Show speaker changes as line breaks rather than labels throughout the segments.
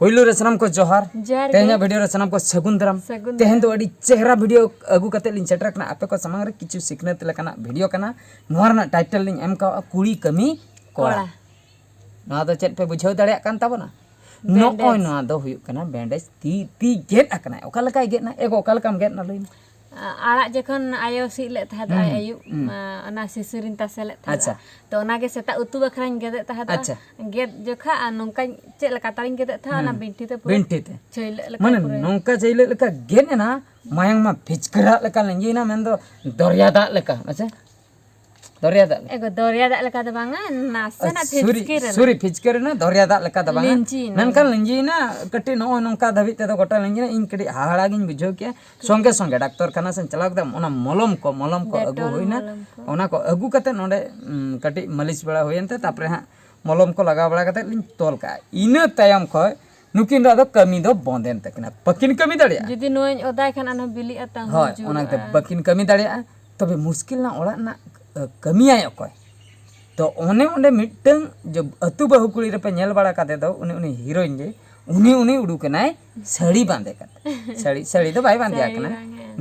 पहिलो रे सनम को जोहार तेहना वीडियो रे सनम को सगुन दराम तेहन दो अड़ी चेहरा वीडियो अगु कते लिन सेटर कना आपे को समांग रे किछु सिखनत लेकाना वीडियो कना नोर ना टाइटल लिन एम का कुड़ी कमी कोड़ा ना दो चेत पे बुझाव दाड़िया कान ताबोना नोय ना दो हुयु कना बैंडेज ती गेट अकना ओका लका गेट ना एगो ओका लकाम गेट ना लइन
आड़ा जखन आयो सिले था आयु अना सिसुरिन तासेले था तो ओना के सेता उतु बखरान गेदे था गेद जोखा नोंका चेल लका तारिन गेदे था ना बिंटी ते छैले लका
माने नोंका छैले लका गेद ना मायंग मा फिचकरा लका लंगी ना मेन दो दरिया दा लका अच्छा दरिया दा
एगो दरिया दा लका द बांगा नासे ना फिचकर
सूरी फिचकर ना दरिया दा लका द बांगा मेनका लंगी ना कटी नो नोंका धाबी ते दो गोटा लंगी ना इन कटी हाहाड़ा गिन बुझो के संगे संगे डॉक्टर खाना से चलाक दा ओना मलम को अगु होइना ओना को अगु कते नोडे कटी मालिश बड़ा होयनते तापरे हा मलम को लगा बड़ा कते लिन तोल का इना तायम खय नुकिन दा कमी दो बंदेन तकना पकिन कमी दाड़िया
जदी नोय ओदाय खान अन बिली अता
होय ओना ते बकिन कमी दाड़िया तबे मुश्किल ना ओड़ा ना कमियाय अकोय तो ओने ओंडे मिटंग जो अतु बहु कुड़ी रे पे नेल बड़ा काते दो उनी हीरोइन जे उनी उडुकनाय साड़ी बांधे काते साड़ी दो बाय बांधिया कना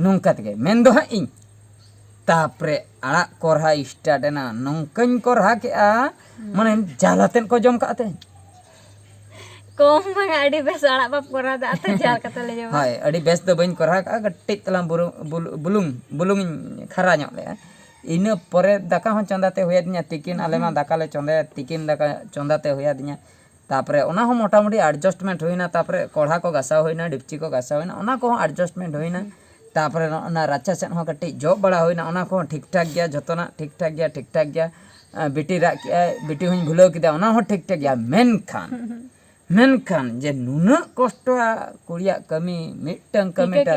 नोंका तगे मेन दो हा इन तापरे आड़ा कोरहा स्टार्ट ना नोंकन कोरहा के आ माने जालातेन को जम काते
कोम मा अडी बेस आड़ा बाप कोरा दा त जाल काते ले जमा
हाय अडी बेस दो बइन कोरहा का गट्टे तलाम बुलुंग खरा ᱧᱚᱜ ले इना परे दाका हो चंदाते होया दिया तिकिन आलेमा दाका ले चंदे तिकिन दाका चंदाते होया दिया तापरे ओना हो मोटामुटी एडजस्टमेंट होइना तापरे कोढ़ा को गासा होइना डिपची को गासा होइना ओना को एडजस्टमेंट होइना तापरे ओना राचा सेन हो कटी जॉब बड़ा होइना ओना को ठीक ठाक गया जतोना ठीक ठाक गया बेटी रा बेटी हुन भुलो किदा ओना हो ठीक ठाक गया मेनखान जे नुना कष्ट कुड़िया कमी मिटंग कमीटा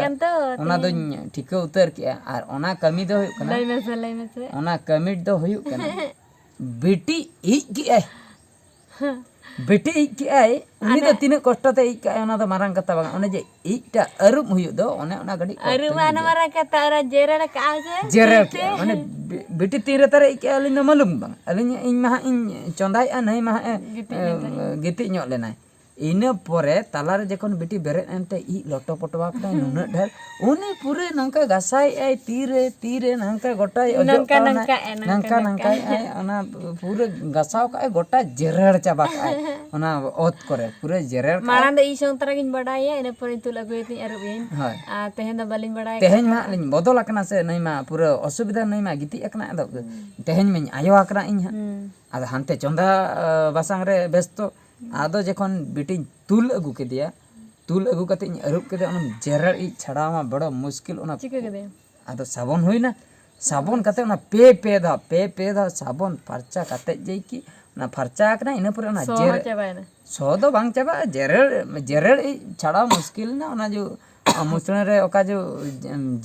ओना दो ठिका उतर के आर ओना कमी दो कना ओना कमिट दो हुयु कना बेटी इक के आय बेटी इक के आय उनी दो तिने कष्ट ते इक आय ओना दो मारंग कथा बांग ओने जे इकटा अरुम हुयु दो ओने ओना गडी
अरुम आना मारा कथा अरा जेरर का
जेरर के माने बेटी तीरे तारे इक आय लिन मालूम बांग अलिन इन मा इन चंदाय आ नहीं मा गिति ᱧᱚᱜ लेनाय इना परे तालारे जखन बेटी बेरेट एनते इ लटो पटवा का नुना ढेर उनी पूरे नंका गासाय आय तीरे नंका गोटाय नंका आय ओना पूरे गासाव का गोटा जेरड़ चाबा का ओना ओत करे पूरे जेरड़
मारां द इ संग तरा गिन बडाया इना परे तुल अगुयती अरुबेन आ तेहेन द बालिन बडाय
तेहेन मा लिन बदल अकना से नहीं मा पूरे असुविधा नहीं मा गिति अकना अद तेहेन में आयो अकना इन हा आद हानते चंदा बासांग रे बेस्तो आदो जखन बेटी तुल अगु के दिया तुल अगु कते अरुब के ओना जेरड़ इ छड़ावा बड़ा मुश्किल ओना
चिके के दे
आदो साबन होइना साबन कते ओना पे दा साबन फरचा कते जई की ना फरचा कना इना पर ओना जेरड़ सो दो बांग चाबा जेरड़ इ छड़ा मुश्किल ना ओना जो मुसने रे ओका जो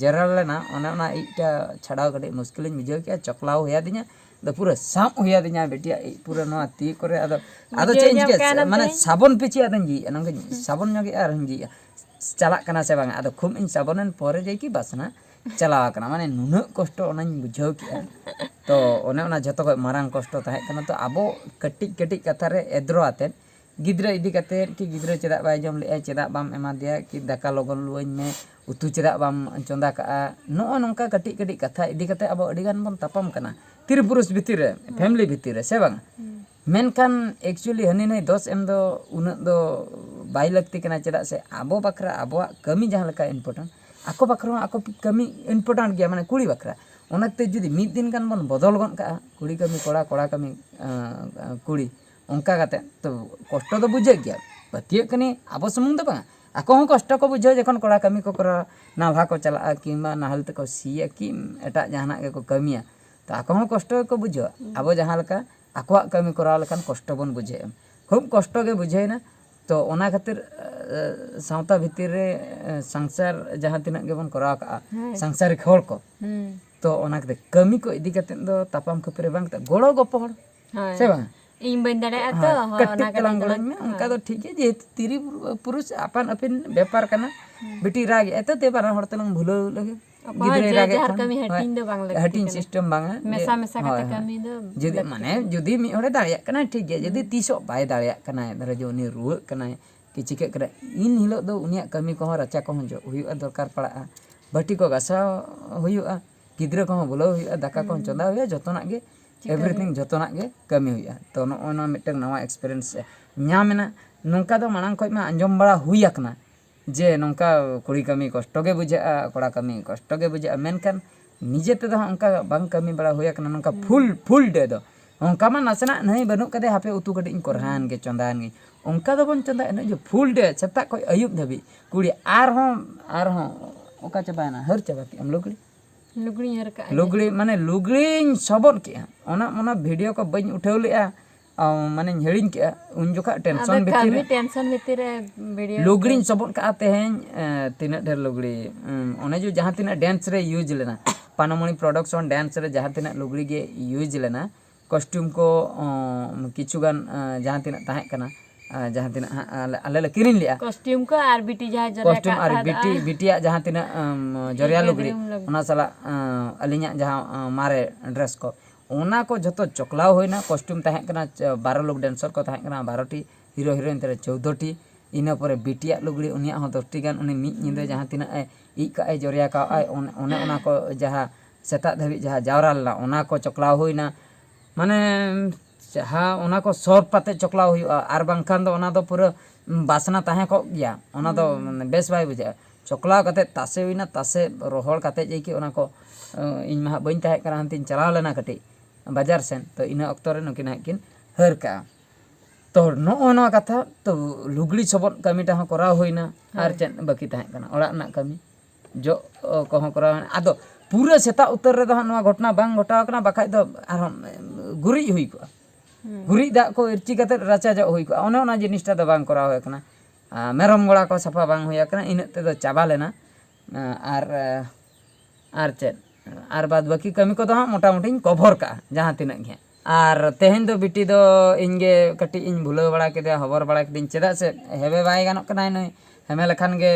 जेरड़ लेना ओना इटा छड़ाव कटे मुश्किल बुझो के चकलाव होया दिया द पूरा साम होया दिया बेटिया पूरा नवा ती करे आदो चेंज के माने साबन पिची आदन जी नंग साबन नगे आर जी चला कना से बांग आदो खुम इन साबनन परे जे की बसना चला कना माने नुना कष्ट ओना बुझो के तो ओने ओना जतो को मारांग कष्ट ताहे कना तो आबो कटी कथा रे एद्रो आते गिद्रा इदी कते कि गिद्रा चेदा बाय जम ले चेदा बाम एमा दिया कि दाका लगन लुइन में उतु चेदा बाम चंदा का नो नंका कटी कथा इदी कते आबो अडी गान बन तापम कना तिर पुरुष भितिर फैमिली भितिर से बांग मेनखान एक्चुअली हनी नहीं दोस एम दो उना दो बाय लगती कना चेदा से आबो बकरा आबो कमी जहां लका इम्पोर्टेंट आको बकरा आको कमी इम्पोर्टेंट गया माने कुड़ी बकरा ओनाते जुदी मिद दिन गान बन बदल गन का कुड़ी कमी कोड़ा कमी कुड़ी उनका कते तो कष्ट तो बुझे गया पतिय कनी आबो समुंग दो बांग आको हो कष्ट को बुझो जखन कोड़ा कमी को करा नाभा को चला किंबा नाहल ते को सिया कि एटा जहाना के को कमिया तो आको हो कष्ट को बुझो आबो जहां लका आकोआ कमी करा लखन कष्ट बन बुझे खूब कष्ट के बुझे ना तो ओना खातिर सावता भितिर रे संसार जहां तिना के बन करा का संसारिक होड़ को तो ओना के कमी को इदी कते दो तापाम खपरे बांग त गोड़ो गोपहड़ से बांग
इन बंदरे आतो
ओना के लंगड़ में उनका तो ठीक है जे तिरी पुरुष अपन अपन व्यापार करना बेटी राग एतो ते बारा हड़ तलंग भूलो लगे गिद्रे रागे
कमी हटिन दो बांग लगे
हटिन सिस्टम बांग
मेसा कते कमी दो
जदी माने जदी मी ओडे दाड़िया कना ठीक है जदी तीसो बाय दाड़िया कना धर जो नि रुव कना कि चिके करे इन हिलो दो उनिया कमी को रचा को जो हुआ दरकार पड़ा बाटी को गासा हुआ गिद्रा को बोलो हुआ दाका को चंदा हुआ जतोना गे एवरीथिंग जतोना गे कमी हुआ तो नो मिटन नवा एक्सपीरियंस नामेना नौका दो मांग खो मा अंजम बड़ा हुई आकना जे नौका कुड़ी कमी कष्ट गे बुझा कोड़ा कमी कष्ट गे बुझा मेनकान निजे ते उनका बांग कमी बड़ा हुई आकना नौका फुल डे दो उनका मा नासना नहीं बनू कदे हापे उतु कटी इन कोरहान गे चंदान गे उनका दो बन चंदा इन जो फुल डे सेता को अयुब धबी कुड़ी आर हो ओका चबाना हर चबा की हम
लुगड़ी हर का
लुगड़ी माने लुगड़ी सबन के ओना वीडियो को बኝ उठाव लेआ माने हेड़िन के उन जोखा टेंशन
भीतर वीडियो
लुगड़ी सबन का तेहें तीना ढेर लुगड़ी ओने जो जहां तीना डांस रे यूज लेना पानमणि प्रोडक्शन डांस रे जहां तीना लुगड़ी गे यूज लेना कॉस्ट्यूम को किछुगान जहां तीना ताहे कना जहां तीना आले किरिन लिया
कॉस्ट्यूम को आर बीटी जहां जरा
कॉस्ट्यूम आर बीटिया जहां तीना जरिया लुगड़ी ओना साला अलिया जहां मारे ड्रेस को ओना को जतो चोकलाव होइना कॉस्ट्यूम ताहे कना 12 लोग डांसर को ताहे कना 12 टी हीरो हीरोइन तेरे 14 टी इना परे बिटिया लुगड़ी उनिया हो 10 टी गान उनी मी निंदे जहां तीना इ का जरिया का ओने ओना को जहां सेता धबी जहां जावरा लना ओना को चोकलाव होइना माने जहां ओना को सौर पाते चोकलाव हुआ आर बांखान दो ओना दो पूरा बासना ताहे को गया ओना दो बेस बाय बुझा चोकलाव कते तासे हुइना तासे रोहड़ कते जेकी ओना को इन मा बइन ताहे करा हंतिन चलाव लेना कटी बाजार सेन तो इन अक्तो रे नुकिन हाकिन हर का तो नो कथा तो लुगड़ी सबन कमीटा हो करा होइना आर चेन बाकी ताहे कना ओड़ा ना कमी जो को हो करा आदो पूरा सेता उत्तर रे दो नवा घटना बांग घटाव कना बाखाय दो आर गुरी हुई को गुरी दा को इरची कते राचा जो हुई को ओने ओना जिनिसटा दो बांग करा होय कना मेरम गोड़ा को सफा बांग होया कना इन ते दो चाबा लेना आर चेन आर बाद बाकी कमी को दो मोटा मोटी कवर का जहां तिना गे आर तेहेन दो बिटी दो इनगे कटी इन भुला बड़ा के हबर बड़ा के दिन चेदा से हेबे बाय गानो कना नय हेमे लखान गे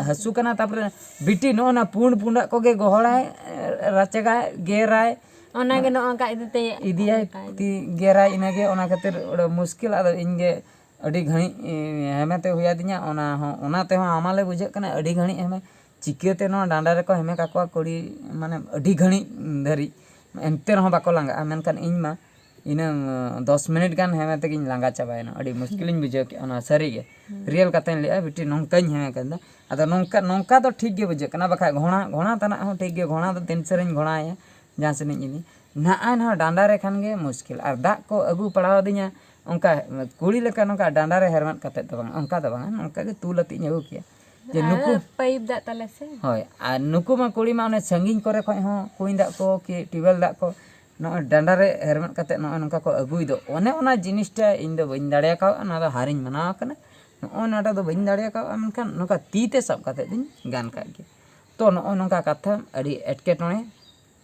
हसु कना तापर बिटी नो ना पुंडा को गे गोहड़ाय राचेगा गेराय
ओना गे नो का
इदियाय ती गेराय इनागे ओना खातिर ओड मुश्किल आदो इनगे अडी घणी हेमेते हुया दिया ओना ते आमाले बुझे कना अडी घणी हेमे चिकेते नो डांडा रे को हेमे काकवा कोड़ी माने अडी घणी धरी एनते रहो बाको लांगा मेनकान इन मा इन 10 मिनट गान हेमेते गिन लांगा चाबायना अडी मुश्किलिन बुझे के ओना सरी गे रियल कतेन ले बिटी नोंकाñ हेमे कंदा अदो नोंका तो ठीक गे बुझे कना बखा घोड़ा तना हो ठीक गे घोड़ा तो तीन सेरिन घोड़ाया जहां से इनी ना ना डांडा रे खान गे मुश्किल और दा को अगु पड़ाव दिया उनका कुड़ी लेका नोंका डांडा रे हेरमत कते तो बांग उनका तो बांग उनका गे तुलती अगु किया जे नुकु
पाइप दा तले से
होय आ नुकु मा कुड़ी मा ने संगिन करे खय हो कुइन दा को कि टिबल दा को नो डांडा रे हेरमत कते नो नोंका को अगुई दो ओने ओना जिनिसटा इन दो बइन दाड़िया का ना दो हारिन मनाव कना नो नाटा दो बइन दाड़िया का मनखान नोंका तीते सब कते दिन गान का गे तो नो नोंका कथा अडी एटकेटोणे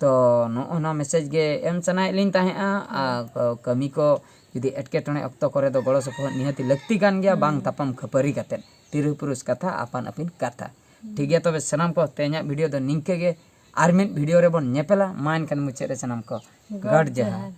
तो नो मेसेज गे एम सनाय लिन ताहे कमी को जुदी एटकेटोणे अक्तो करे दो गड़ो सपो निहाती लगती कान गया बांग तापम खपरी कते तिरु पुरुष कथा आपान अपिन कथा ठीक है तबे सनाम को ते냐 वीडियो दो निंके गे आर मिड वीडियो रे बन नेपेला मान कन मुचे रे सनाम को गड जहार।